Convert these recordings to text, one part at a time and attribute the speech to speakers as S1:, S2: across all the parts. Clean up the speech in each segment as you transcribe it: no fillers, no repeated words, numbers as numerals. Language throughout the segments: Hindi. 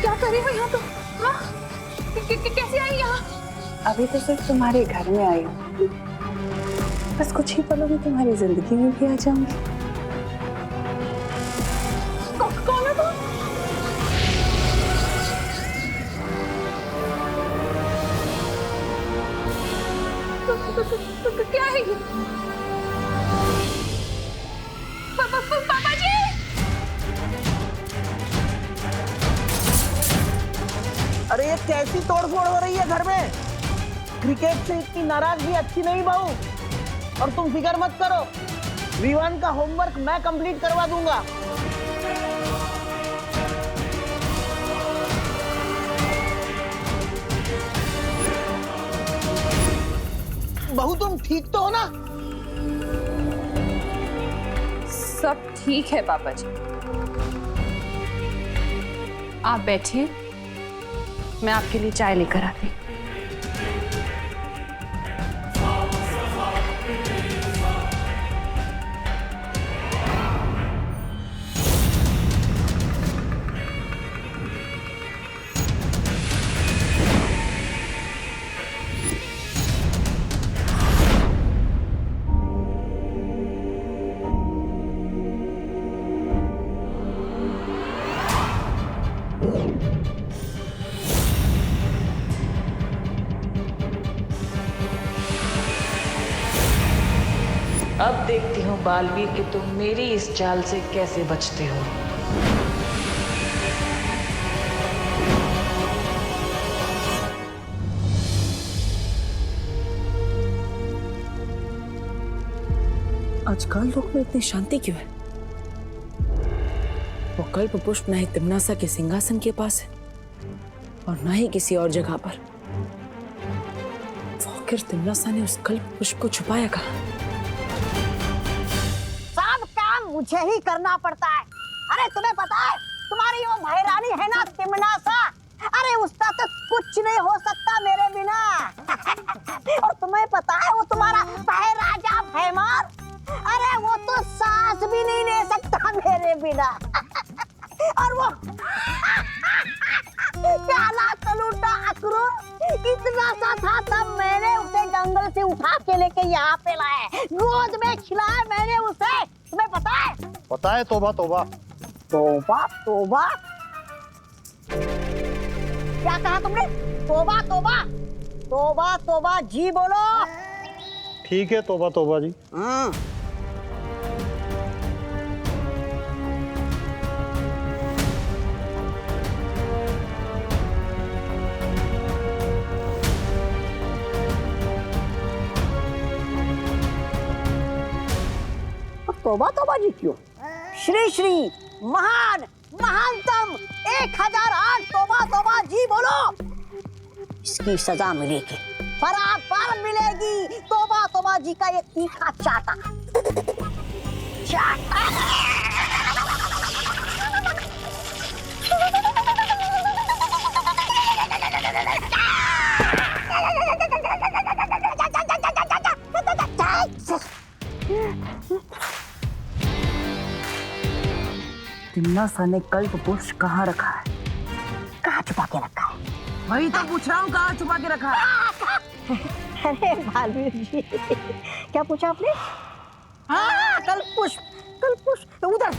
S1: क्या करे हो यहाँ पे? हाँ? कैसे आई यहाँ?
S2: अभी तो सिर्फ तुम्हारे घर में आई हूँ, बस कुछ ही पलों में तुम्हारी जिंदगी में भी आ जाऊंगी।
S1: कौन है तू? क्या है ये? पापा जी!
S3: अरे ये कैसी तोड़फोड़ हो रही है घर में? क्रिकेट से इतनी नाराजगी अच्छी नहीं बहू। और तुम फिक्र मत करो, विवान का होमवर्क मैं कंप्लीट करवा दूंगा। बहू तुम ठीक तो हो ना?
S1: सब ठीक है पापा जी, आप बैठिए, मैं आपके लिए चाय लेकर आती।
S4: अब देखती हूँ बालवीर कि तुम मेरी इस चाल से कैसे बचते हो।
S2: आजकल लोग में इतनी शांति क्यों है? वो कल्प पुष्प ना ही तिम्नासा के सिंहासन के पास है और ना ही किसी और जगह पर। आखिर तिम्नासा ने उस कल्प पुष्प को छुपाया कहाँ?
S3: सब काम मुझे ही करना पड़ता है। अरे तुम्हें पता है, तुम्हारी वो महारानी है ना तिम्नासा, अरे उसका तो कुछ नहीं हो सकता मेरे बिना। और तुम्हें पता है वो तुम्हारा राजा भैमार, अरे वो तो सांस भी नहीं ले सकता मेरे बिना। और वो काला कलूटा अक्रूर इतना सा था, तब मैंने उसे जंगल से उठा के लेके यहाँ पे लाया, गोद में खिलाया मैंने उसे। तुम्हें पता है?
S5: पता है। तौबा तौबा
S3: तौबा तौबा, क्या कहा तुमने? तौबा तौबा तौबा तौबा जी बोलो।
S5: ठीक है, तौबा तौबा जी।
S3: तौबा तौबा जी क्यों? श्री श्री महान महानतम 1008 तौबा तौबा जी बोलो। इसकी सजा मिलेगी, बराबर मिलेगी। तौबा तौबा जी का ये तीखा चाटा चाटा।
S2: तिम्नासा ने कल्प पुष्प कहाँ रखा है?
S3: कहाँ छुपा के रखा है?
S2: वही तो पूछ रहा हूँ, कहाँ छुपा के रखा है?
S3: अरे बालवीर जी, क्या पूछा आपने? हाँ, कल्प पुष्प उधर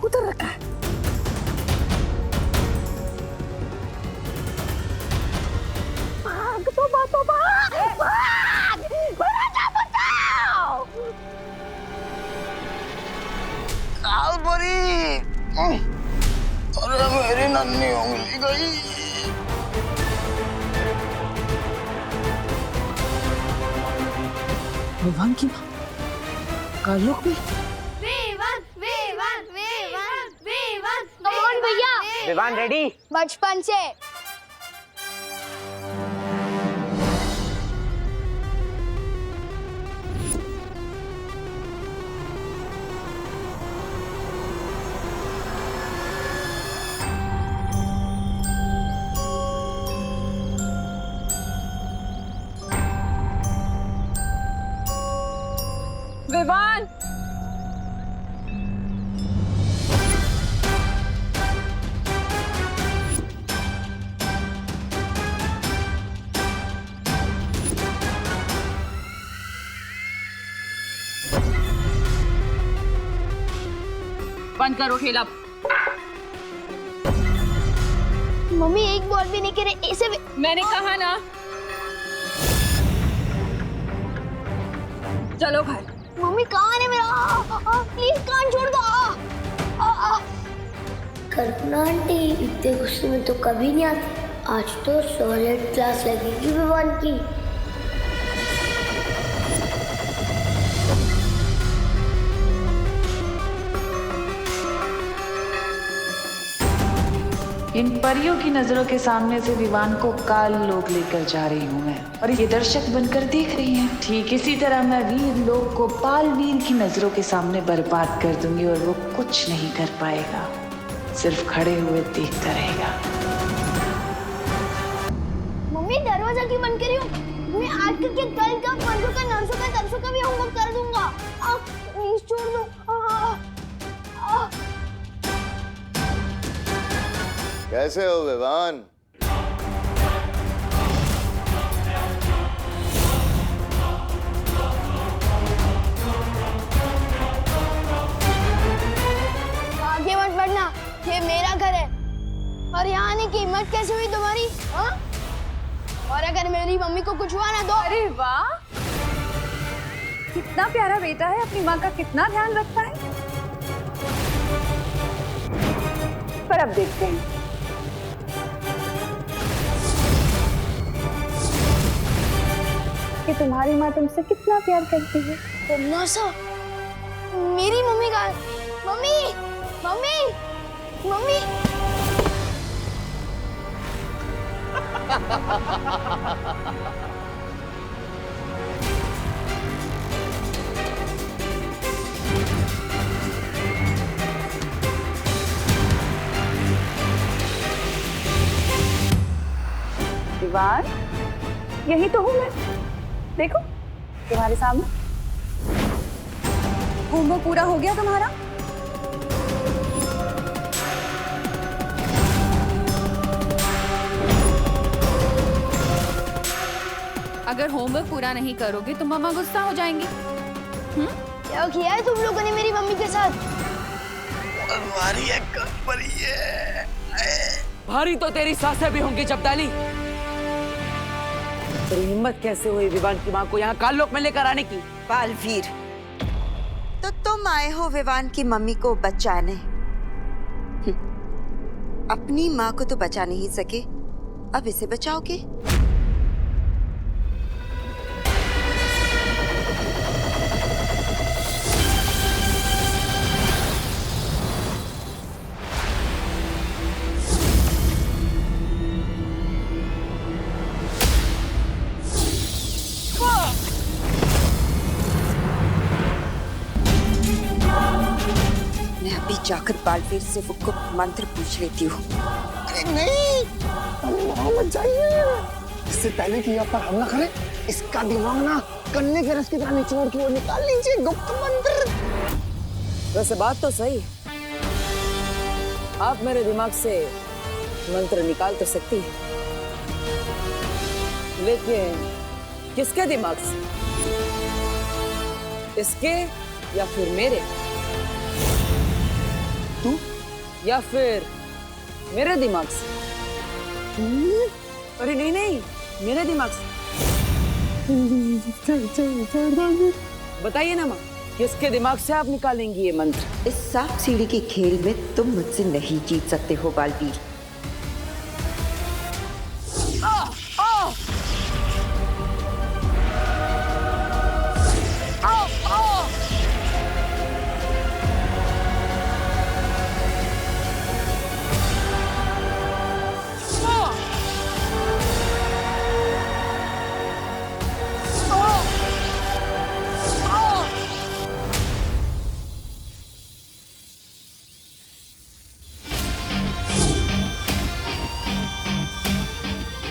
S3: उधर रखा है। भाग तौबा तौबा, भाग, बचाओ बचाओ।
S5: कालबरी, अरे मेरी नन्ही उंगली गई।
S2: विवान की माँ कालोक में?
S6: कौन भैया?
S3: विवान रेडी?
S6: बचपन से।
S1: विवान, बंद करो खेल अब।
S6: मम्मी एक बॉल भी नहीं करे ऐसे भी।
S1: मैंने कहा ना, चलो घर।
S6: मम्मी कान है मेरा, प्लीज कान छोड़ दो।
S7: कल्पना आंटी इतने गुस्से में तो कभी नहीं आती। आज तो सॉलिड क्लास लगेगी विवान की।
S4: इन परियों की नजरों के सामने से विवान को काल लोक लेकर जा रही हूँ मैं, और ये दर्शक बनकर देख रही हैं। ठीक इसी तरह मैं वीर लोक को पाल वीर की नजरों के सामने बर्बाद कर दूंगी और वो कुछ नहीं कर पाएगा, सिर्फ खड़े हुए देखता रहेगा।
S6: मम्मी दरवाजा क्यों बंद करी हो? मैं आज के कल का पंजों का नर्सों का तरसों का भी होमवर्क कर दूंगा। प्लीज छोड़ दो।
S8: कैसे हो विवान?
S6: आगे मत बढ़ना, ये मेरा घर है। और यहाँ आने की हिम्मत कैसे हुई तुम्हारी? हाँ? और अगर मेरी मम्मी को कुछ हुआ ना तो।
S1: अरे वाह, कितना प्यारा बेटा है, अपनी माँ का कितना ध्यान रखता है।
S2: पर अब देखते हैं कि तुम्हारी माँ तुमसे कितना प्यार करती है।
S6: तुमनासा, मेरी मम्मी का। Mummy mummy mummy.
S2: विवान, यही तो हूँ मैं, देखो तुम्हारे सामने।
S1: होमवर्क पूरा हो गया तुम्हारा? अगर होमवर्क पूरा नहीं करोगे तो मम्मा गुस्सा हो जाएंगी।
S6: क्या किया है तुम लोगों ने मेरी मम्मी के साथ?
S5: हमारी एक कम पड़ी है।
S9: भारी तो तेरी सासें भी होंगी जब्दाली। तेरी हिम्मत कैसे हुई विवान की माँ को यहाँ काललोक में लेकर आने की?
S10: बालवीर, तो तुम आए हो विवान की मम्मी को बचाने। अपनी माँ को तो बचा नहीं सके, अब इसे बचाओगे? मैं अभी जाकर बालवीर से वो गुप्त मंत्र पूछ लेती हूँ।
S5: अरे नहीं, वहाँ मत जाइए। इससे पहले कि यहाँ पर हमला करे, इसका दिमाग ना गन्ने के रस की तरह निचोड़ के वो निकाल लीजिए गुप्त मंत्र।
S9: वैसे बात तो सही, आप मेरे दिमाग से मंत्र निकाल तो सकती है, लेकिन किसके दिमाग से? इसके या फिर मेरे? तू या फिर मेरे दिमाग से? अरे नहीं नहीं, मेरे दिमाग से। बताइए ना माँ, किसके दिमाग से आप निकालेंगी ये मंत्र?
S10: इस सांप सीढ़ी के खेल में तुम मुझसे नहीं जीत सकते हो बालवीर।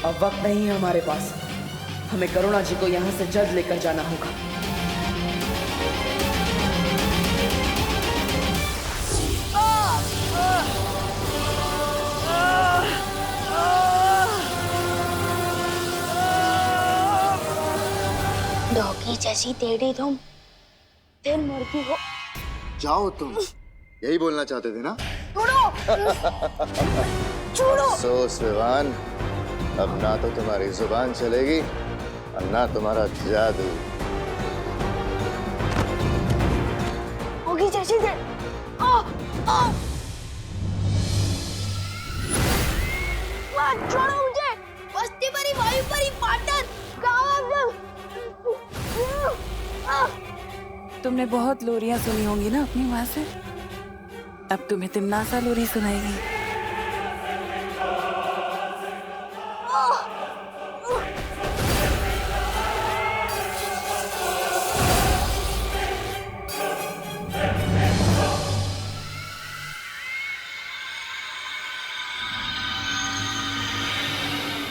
S9: अब वक्त नहीं है हमारे पास, हमें करुणा जी को यहाँ से जल्द लेकर जाना होगा।
S6: डॉगी जैसी टेढ़ी तुम, फिर मुर्गी हो।
S5: जाओ तुम,
S8: यही बोलना चाहते थे ना?
S3: छोड़ो।
S8: अफसोस विवान, अब ना तो तुम्हारी जुबान चलेगी और ना तुम्हारा जादू।
S6: होगी जैसी दे। छोड़ो मुझे। बस्ती परी, वायु परी, पाटन,
S2: तुमने बहुत लोरियां सुनी होंगी ना अपनी माँ से, अब तुम्हें तिमनासा लोरी सुनाएगी।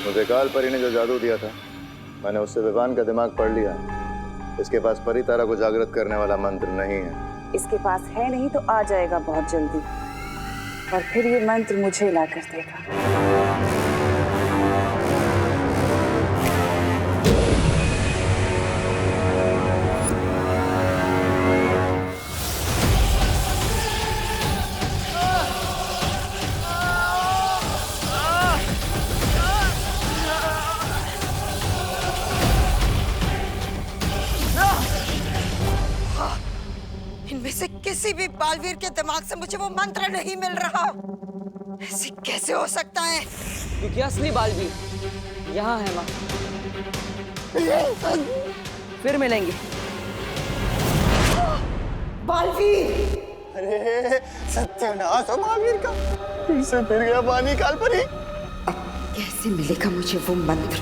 S8: मुझे काल परी ने जो जादू दिया था, मैंने उससे विवान का दिमाग पढ़ लिया। इसके पास परी तारा को जागृत करने वाला मंत्र नहीं है।
S2: इसके पास है नहीं तो आ जाएगा बहुत जल्दी, और फिर ये मंत्र मुझे ला कर देगा।
S10: इनमें से किसी भी बालवीर के दिमाग से मुझे वो मंत्र नहीं मिल रहा। ऐसे कैसे हो सकता है?
S9: क्योंकि असली बालवीर यहाँ है माँ। फिर मिलेंगे।
S10: बालवीर!
S5: अरे सत्यानाश हो बालवीर का, फिर से फिर गया पानी काल परी।
S10: अब कैसे मिलेगा मुझे वो मंत्र?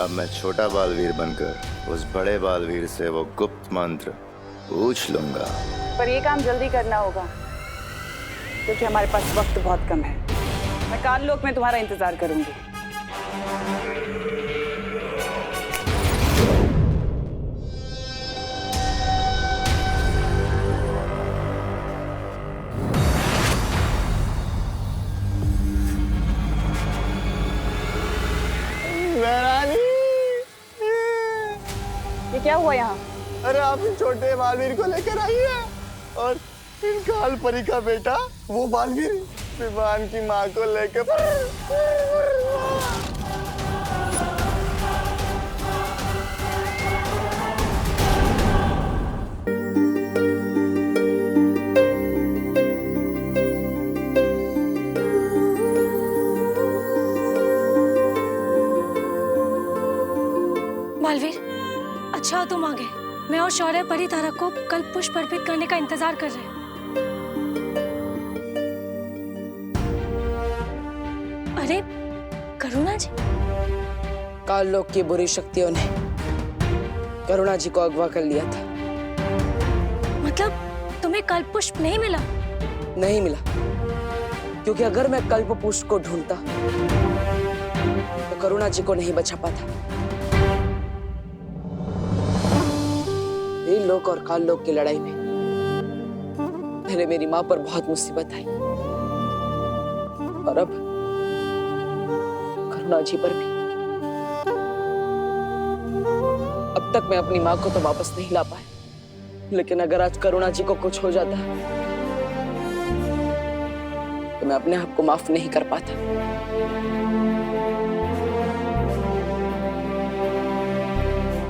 S8: अब मैं छोटा बालवीर बनकर उस बड़े बालवीर से वो गुप्त मंत्र पूछ लूंगा।
S2: पर ये काम जल्दी करना होगा, क्योंकि हमारे पास वक्त बहुत कम है। मैं काल लोक में तुम्हारा इंतजार करूंगी। ये क्या हुआ यहाँ?
S5: अरे आप इन छोटे बालवीर को लेकर आइए, और इन काल परी का बेटा वो बालवीर विवान की माँ को लेकर।
S11: बालवीर, अच्छा हो तुम आ गए। मैं और शौर्य परी तारा को कल पुष्प अर्पित करने का इंतजार कर रहे हैं। अरे करुणा जी!
S9: काल लोक की बुरी शक्तियों ने करुणा जी को अगवा कर लिया था।
S11: मतलब तुम्हें कल्प पुष्प नहीं मिला?
S9: नहीं मिला, क्योंकि अगर मैं कल्प पुष्प को ढूंढता तो करुणा जी को नहीं बचा पाता। लोक और काल लोक की लड़ाई में पहले मेरी मां पर बहुत मुसीबत आई, और अब करुणा जी पर भी। अब तक मैं अपनी मां को तो वापस नहीं ला पाया, लेकिन अगर आज करुणा जी को कुछ हो जाता तो मैं अपने आप को माफ नहीं कर पाता।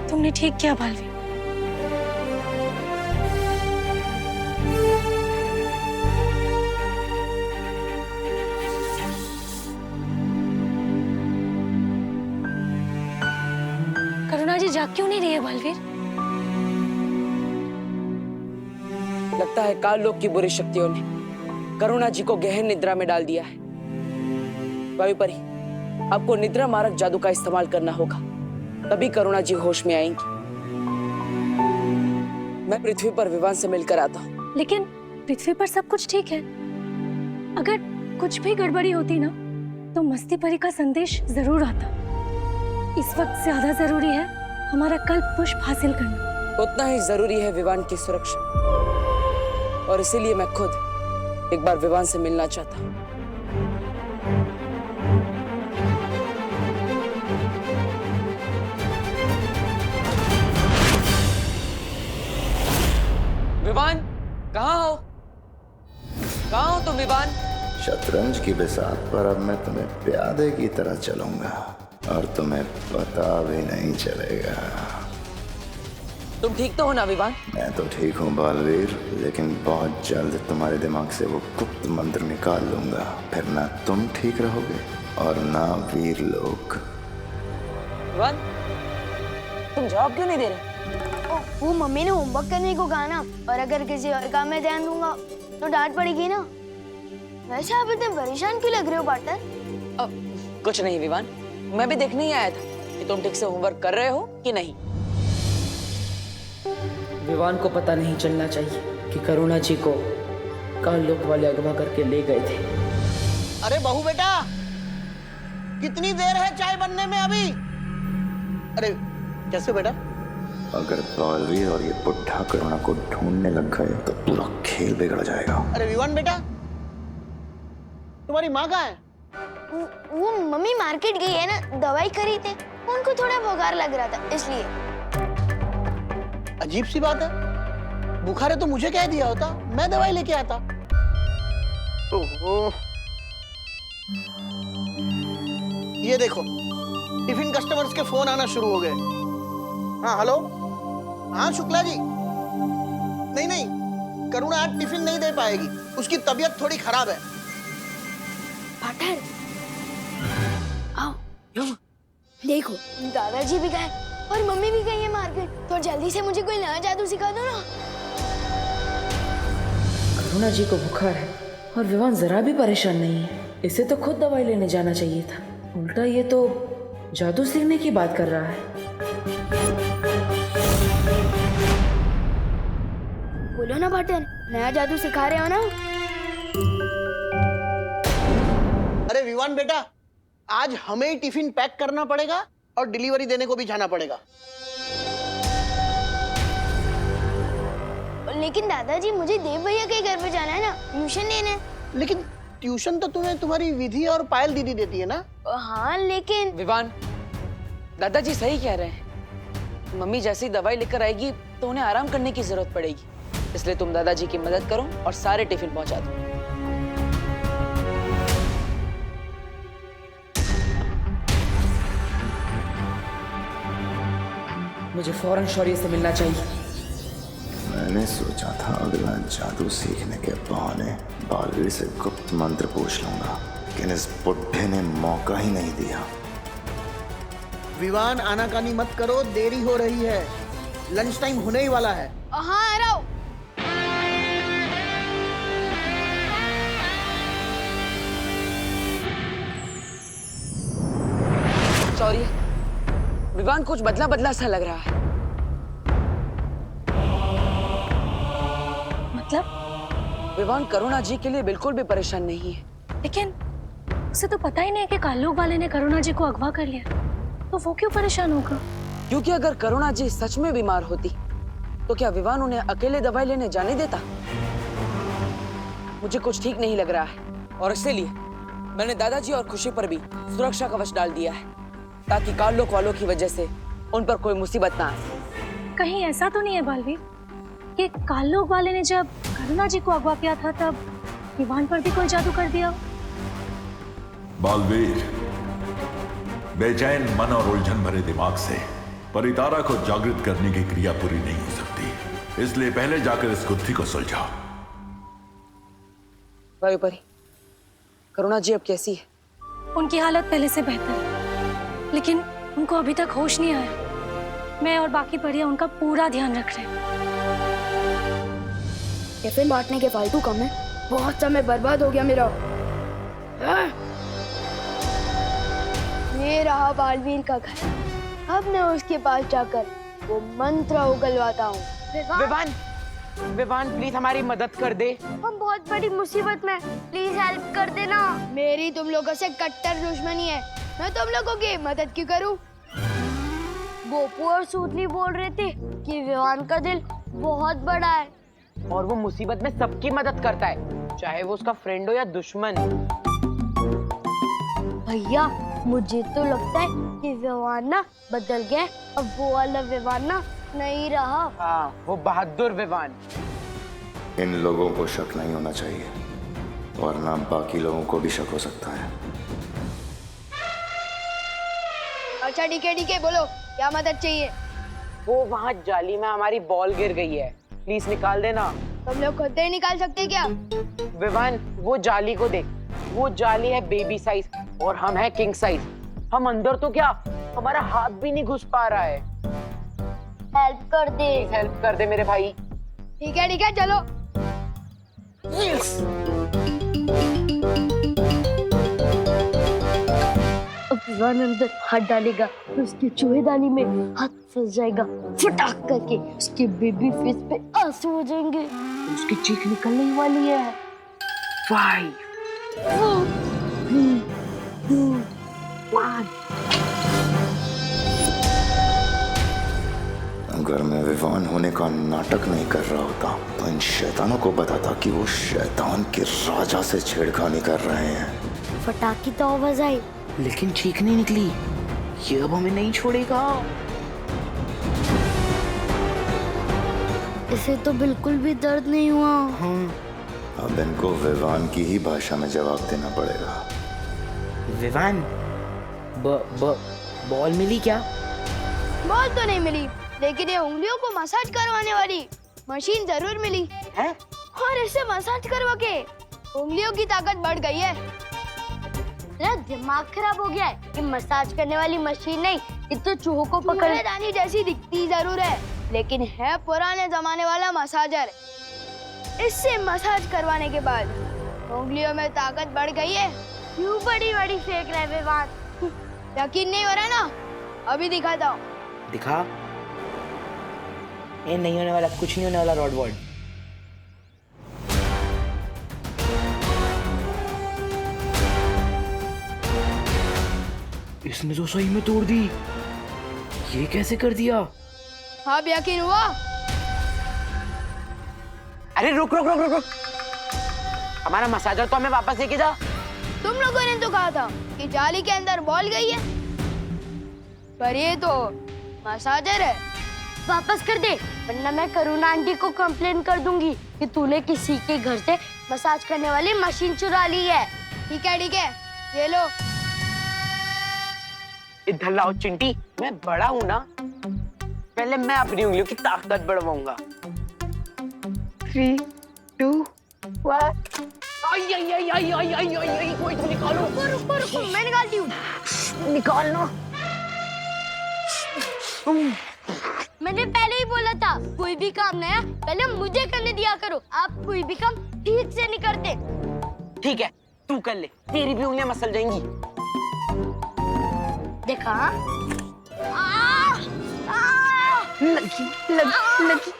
S11: तुमने ठीक किया बालवीर। करुणा जी जाग क्यों नहीं रही है बालवीर?
S9: लगता है काल लोक की बुरी शक्तियों ने करुणा जी को गहन निद्रा में डाल दिया है। वायु परी, आपको निद्रा मारक जादू का इस्तेमाल करना होगा, तभी करुणा जी होश में आएंगी। मैं पृथ्वी पर विवान से मिलकर आता हूँ।
S11: लेकिन पृथ्वी पर सब कुछ ठीक है। अगर कुछ भी गड़बड़ी होती ना तो मस्ती परी का संदेश जरूर आता। इस वक्त ज्यादा जरूरी है हमारा कल्प पुष्प हासिल करना।
S9: उतना ही जरूरी है विवान की सुरक्षा, और इसीलिए मैं खुद एक बार विवान से मिलना चाहता हूँ। विवान, कहाँ हो? विवान।
S8: शतरंज की बिसात पर अब मैं तुम्हें प्यादे की तरह चलूंगा और तुम्हें पता भी नहीं चलेगा।
S9: तुम ठीक तो हो ना विवान?
S8: मैं तो ठीक हूँ बालवीर, लेकिन बहुत जल्द तुम्हारे दिमाग से वो गुप्त मंत्र निकाल लूंगा। फिर ना तुम ठीक रहोगे और ना वीर लोग।
S9: विवान, तुम जवाब क्यों नहीं दे रहे?
S6: वो मम्मी ने होमवर्क करने को कहा ना, और अगर किसी और काम में ध्यान दूंगा तो डांट पड़ेगी ना। वैसे आप इतने परेशान क्यों लग रहे हो पार्टनर?
S9: कुछ नहीं विवान, मैं भी देखने ही आया था कि तुम ठीक से होमवर्क कर रहे हो कि नहीं। विवान को पता नहीं चलना चाहिए कि करुणा जी को काल लोक वाले अगवा करके ले गए थे।
S5: अरे बहू बेटा, कितनी देर है चाय बनने में अभी? अरे कैसे बेटा?
S8: अगर बालवीर और ये बुढ़ा करुणा को ढूंढने लग गए तो पूरा खेल बिगड़ जाएगा।
S5: अरे विवान बेटा, तुम्हारी माँ कहाँ है?
S6: वो मम्मी मार्केट गई है ना, दवाई खरीदे। उनको थोड़ा बुखार लग रहा था इसलिए।
S5: अजीब सी बात है, बुखार है तो मुझे कह दिया होता, मैं दवाई लेके आता। ओहो, ये देखो टिफिन कस्टमर्स के फोन आना शुरू हो गए। हाँ हेलो, हाँ शुक्ला जी। नहीं नहीं, करुणा आज टिफिन नहीं दे पाएगी, उसकी तबीयत थोड़ी खराब है।
S6: पार्टनर आओ, देखो दादाजी भी गए और मम्मी भी गई है मार्केट, तो जल्दी से मुझे कोई नया जादू सिखा दो ना।
S4: करुणा जी को बुखार है और विवान जरा भी परेशान नहीं है। इसे तो खुद दवाई लेने जाना चाहिए था, उल्टा ये तो जादू सीखने की बात कर रहा है।
S6: बोलो ना पार्टनर, नया जादू सिखा रहे हो ना?
S5: अरे विवान बेटा, आज हमें ही टिफिन पैक करना पड़ेगा और डिलीवरी देने को भी जाना पड़ेगा।
S6: लेकिन दादाजी मुझे देव भैया के घर पे जाना है ना, ट्यूशन लेने।
S5: लेकिन ट्यूशन तो तुम्हें तुम्हारी विधि और पायल दीदी देती है ना?
S6: हाँ लेकिन
S9: विवान, दादाजी सही कह रहे हैं। मम्मी जैसी दवाई लेकर आएगी तो उन्हें आराम करने की जरूरत पड़ेगी, इसलिए तुम दादाजी की मदद करो और सारे टिफिन पहुंचा दो। मुझे फौरन शौर्य से मिलना चाहिए।
S8: मैंने सोचा था अगला जादू सीखने के बहाने बालवीर से गुप्त मंत्र पूछ लूंगा, लेकिन इस बुढ़े ने मौका ही नहीं दिया।
S5: विवान आनाकानी मत करो, देरी हो रही है, लंच टाइम होने ही वाला है।
S6: हाँ आ रहा हूं।
S9: शौर्य, विवान कुछ बदला बदला सा लग रहा है।
S11: मतलब?
S9: विवान करुणा जी के लिए बिल्कुल भी परेशान नहीं है।
S11: लेकिन उसे तो पता ही नहीं है कि काल्लोग वाले ने करुणा जी को अगवा कर लिया, तो वो क्यों परेशान होगा?
S9: क्योंकि अगर करुणा जी सच में बीमार होती तो क्या विवान उन्हें अकेले दवाई लेने जाने देता? मुझे कुछ ठीक नहीं लग रहा है और इसीलिए मैंने दादाजी और खुशी पर भी सुरक्षा कवच डाल दिया है, ताकि काल्लोक वालों की वजह से उन पर कोई मुसीबत ना आए।
S11: कहीं ऐसा तो नहीं है बालवीर कि काल्लोग वाले ने जब करुणा जी को अगवा किया था तब विवान पर भी कोई जादू कर दिया?
S12: बालवीर, बेचैन मन और उलझन भरे दिमाग से परितारा को जागृत करने की क्रिया पूरी नहीं हो सकती, इसलिए पहले जाकर इस गुत्थी को सुलझाओ।
S9: वायुपरी, करुणा जी अब कैसी है?
S11: उनकी हालत पहले से बेहतर है, लेकिन उनको अभी तक होश नहीं आया। मैं और बाकी परियां उनका पूरा ध्यान रख रहे हैं।
S6: टिफिन बांटने के फालतू काम में बहुत समय बर्बाद हो गया मेरा। ये रहा बालवीर का घर, अब मैं उसके पास जाकर वो मंत्र उगलवाता हूँ।
S9: विवान, विवान प्लीज हमारी मदद कर दे।
S6: हम बहुत बड़ी मुसीबत में, प्लीज हेल्प कर देना। मेरी तुम लोगों से कट्टर दुश्मनी है, मैं तुम लोगों की मदद क्यों करूं? गोपू और सूतली बोल रहे थे कि विवान का दिल बहुत बड़ा है
S9: और वो मुसीबत में सबकी मदद करता है, चाहे वो उसका फ्रेंड हो या दुश्मन।
S6: भैया मुझे तो लगता है कि विवान ना बदल गया, अब वो वाला विवान ना नहीं रहा।
S9: हाँ, वो बहादुर विवान।
S8: इन लोगों को शक नहीं होना चाहिए, वरना बाकी लोगों को भी शक हो सकता है।
S6: अच्छा ठीक है बोलो क्या मदद चाहिए।
S9: वो वहाँ जाली में हमारी बॉल गिर गई है, प्लीज निकाल देना।
S6: तुम लोग खुद नहीं निकाल सकते क्या?
S9: विवान वो जाली को देख, वो जाली है बेबी साइज और हम है किंग साइज। हम अंदर तो क्या, हमारा हाथ भी नहीं घुस पा रहा है।
S6: हेल्प कर दे।
S9: हेल्प कर दे मेरे भाई।
S6: ठीक है चलो।
S7: अब विवान अंदर हाथ डालेगा तो उसके चूहेदानी में हाथ फंस जाएगा, फटाक करके उसके बेबी फेस पे आंसू हो जाएंगे, उसकी चीख निकलने ही वाली है।
S9: 5
S7: 4 3 2 1।
S8: अगर मैं विवान होने का नाटक नहीं कर रहा होता तो इन शैतानों को बताता कि वो शैतान के राजा से छेड़खानी कर रहे हैं।
S7: फटाक की तो आवाज आई,
S9: लेकिन चीख नहीं निकली। ये अब हमें नहीं छोड़ेगा।
S7: इसे तो बिल्कुल भी दर्द नहीं हुआ।
S8: अब इनको विवान की ही भाषा में जवाब देना पड़ेगा।
S9: विवान बॉल मिली क्या?
S6: बॉल तो नहीं मिली, लेकिन ये उंगलियों को मसाज करवाने वाली मशीन जरूर मिली
S9: है।
S6: और इससे मसाज करवा के उंगलियों की ताकत बढ़ गई है।
S7: तेरा दिमाग खराब हो गया है? ये मसाज करने वाली मशीन नहीं, ये तो चूहों को पकड़
S6: दानी जैसी दिखती जरूर है, लेकिन है पुराने जमाने वाला मसाजर। इससे मसाज करवाने के बाद उंगलियों में ताकत बढ़ गई है।
S7: क्यों बड़ी बड़ी फेंक रहे विवान?
S6: यकीन नहीं हो रहा ना? अभी दिखाता हूँ।
S9: दिखा। ये नहीं होने वाला, कुछ नहीं होने वाला रॉड वॉर्ड। इसने तो सही में तोड़ दी। ये कैसे कर दिया?
S6: अब यकीन हुआ?
S9: अरे रुक। हमारा मसाजर तो हमें वापस लेके जा।
S6: तुम लोगों ने तो कहा था कि जाली के अंदर बॉल गई है, पर ये तो मसाजर है।
S7: वापस कर दे, वरना मैं करुणा आंटी को कंप्लेन कर दूंगी कि तूने किसी के घर से मसाज करने वाली मशीन चुरा ली है।
S6: ठीक है, ये लो।
S9: इधर लाओ चिंटी, मैं बड़ा हूँ ना, पहले मैं अपनी उंगलियों की ताकत बढ़वाऊंगा। 3 2 1। आई, कोई तो निकालो।
S6: रुको, मैं निकालती हूँ।
S9: निकालना।
S7: मैंने पहले ही बोला था, कोई भी काम नया पहले मुझे करने दिया करो। आप कोई भी काम ठीक से नहीं करते।
S9: ठीक है, तू कर ले, तेरी भी उंगलियां मसल जाएंगी।
S7: देखा?
S11: लगी।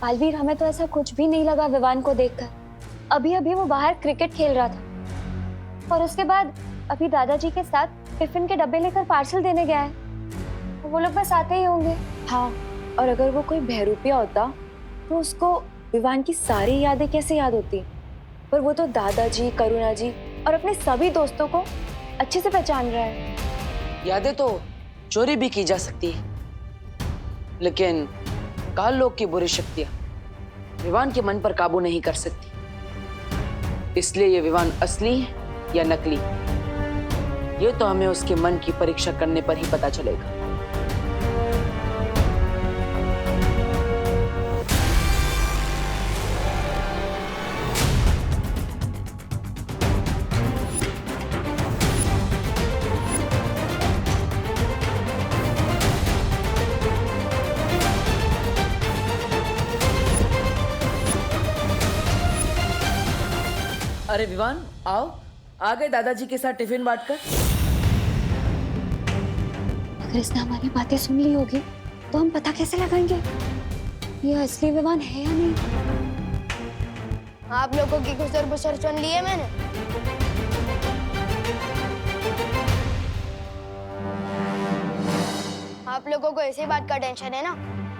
S11: पालवीर, हमें तो ऐसा कुछ भी नहीं लगा विवान को देखकर। अभी वो बाहर क्रिकेट खेल रहा था और उसके बाद अभी दादाजी के साथ टिफिन के डब्बे लेकर पार्सल देने गया है। वो लोग बस आते ही होंगे।
S1: हाँ, और अगर वो कोई बहरूपिया होता तो उसको विवान की सारी यादें कैसे याद होती, पर वो तो दादाजी, करुणा जी और अपने सभी दोस्तों को अच्छे से पहचान रहा है।
S9: यादें तो चोरी भी की जा सकती है, लेकिन काल लोग की बुरी शक्तियां विवान के मन पर काबू नहीं कर सकती। इसलिए ये विवान असली है या नकली, ये तो हमें उसके मन की परीक्षा करने पर ही पता चलेगा। अरे विवान, आओ, आ गए दादाजी के साथ टिफिन बांटकर।
S11: अगर इसने हमारी बातें सुन ली होगी तो हम पता कैसे लगाएंगे ये असली विवान है या नहीं?
S6: आप लोगों की गुसर बुसर सुन ली है मैंने। आप लोगों को इसी बात का टेंशन है ना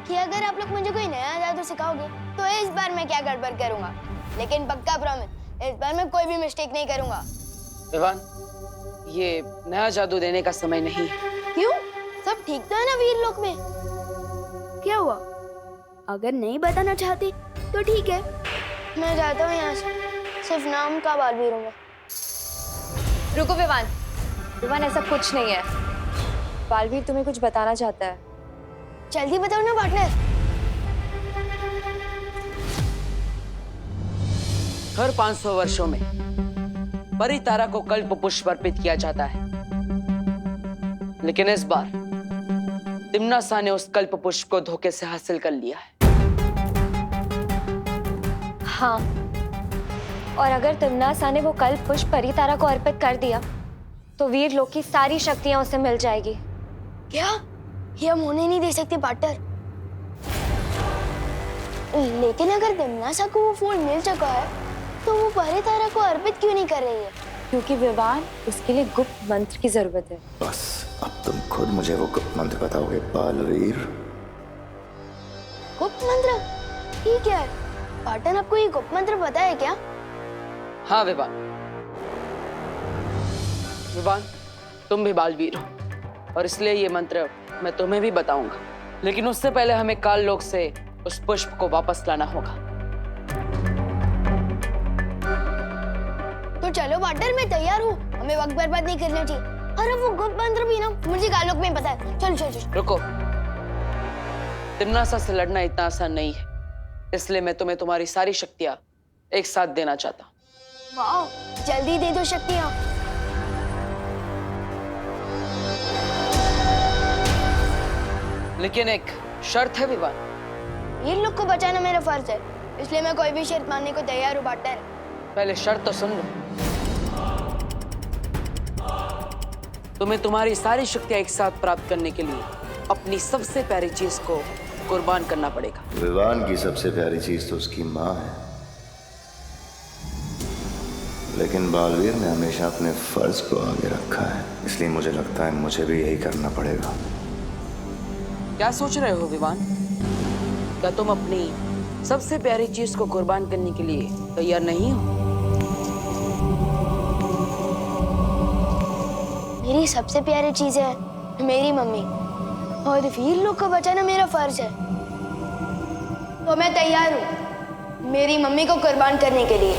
S6: कि अगर आप लोग मुझे कोई नया जादू सिखाओगे तो इस बार मैं क्या गड़बड़ करूंगा, लेकिन पक्का प्रॉमिस, इस बार मैं कोई भी मिस्टेक नहीं करूंगा।
S9: विवान, ये नया जादू देने का समय नहीं।
S6: क्यों? सब ठीक तो है ना वीर लोक में? क्या हुआ? अगर नहीं बताना चाहती तो ठीक है, मैं जाता हूँ यहाँ से। सिर्फ नाम का बालवीर हूँ मैं।
S1: रुको विवान, विवान ऐसा कुछ नहीं है। बालवीर तुम्हें कुछ बताना चाहता है।
S6: जल्दी बताओ ना पार्टनर।
S9: हर 500 वर्षों में परितारा को कल्प पुष्प अर्पित किया जाता है, लेकिन इस बार तिम्नासा ने उस कल्प पुष्प को धोखे से हासिल कर लिया है।
S1: हाँ, और अगर तिम्नासा ने वो कल्प पुष्प परितारा को अर्पित कर दिया तो वीर लोक की सारी शक्तियां उसे मिल जाएगी।
S6: क्या? ये हम होने नहीं दे सकते पार्टनर। लेकिन अगर तिम्नासा को वो फूल मिल चुका है तो वो परितारा को अर्पित क्यों नहीं कर रही है?
S1: क्योंकि विवान उसके लिए गुप्त मंत्र की जरूरत है।
S8: बस अब तुम खुद मुझे वो गुप्त मंत्र बताओगे बालवीर।
S6: गुप्त मंत्र? ठीक है पार्टनर, आपको ये गुप्त मंत्र पता है क्या?
S9: हाँ विवान, विवान तुम भी बालवीर हो और इसलिए ये मंत्र मैं तुम्हें भी बताऊंगा, लेकिन उससे पहले हमें काल लोक से उस पुष्प को वापस लाना होगा।
S6: तो चलो पार्टनर, मैं तैयार हूँ। हमें वक्त बर्बाद नहीं करना चाहिए। अरे वो गुप्त मंत्र भी ना मुझे काल लोक में पता है। चलो चलो चलो।
S9: रुको, तिम्नासा से लड़ना इतना आसान नहीं है, इसलिए मैं तुम्हें तुम्हारी सारी शक्तियां एक साथ देना चाहता हूँ।
S6: वाह, जल्दी दे दो शक्तियां।
S9: लेकिन एक शर्त है विवान।
S6: वीर लोग को बचाना मेरा फर्ज है, इसलिए मैं कोई भी शर्त मानने को तैयार हूँ पार्टनर।
S9: पहले शर्त तो सुन लो। तुम्हें तुम्हारी सारी शक्तियां एक साथ प्राप्त करने के लिए अपनी सबसे प्यारी चीज को कुर्बान करना पड़ेगा।
S8: विवान की सबसे प्यारी चीज तो उसकी माँ है, लेकिन बालवीर ने हमेशा अपने फर्ज को आगे रखा है, इसलिए मुझे लगता है मुझे भी यही करना पड़ेगा।
S9: क्या सोच रहे हो विवान? क्या तुम अपनी सबसे प्यारी चीज को कुर्बान करने के लिए तैयार नहीं हो?
S6: मेरी सबसे प्यारी चीज है मेरी मम्मी, और वीर लोग को बचाना मेरा फर्ज है। तो मैं तैयार हूँ मेरी मम्मी को कुर्बान करने के लिए।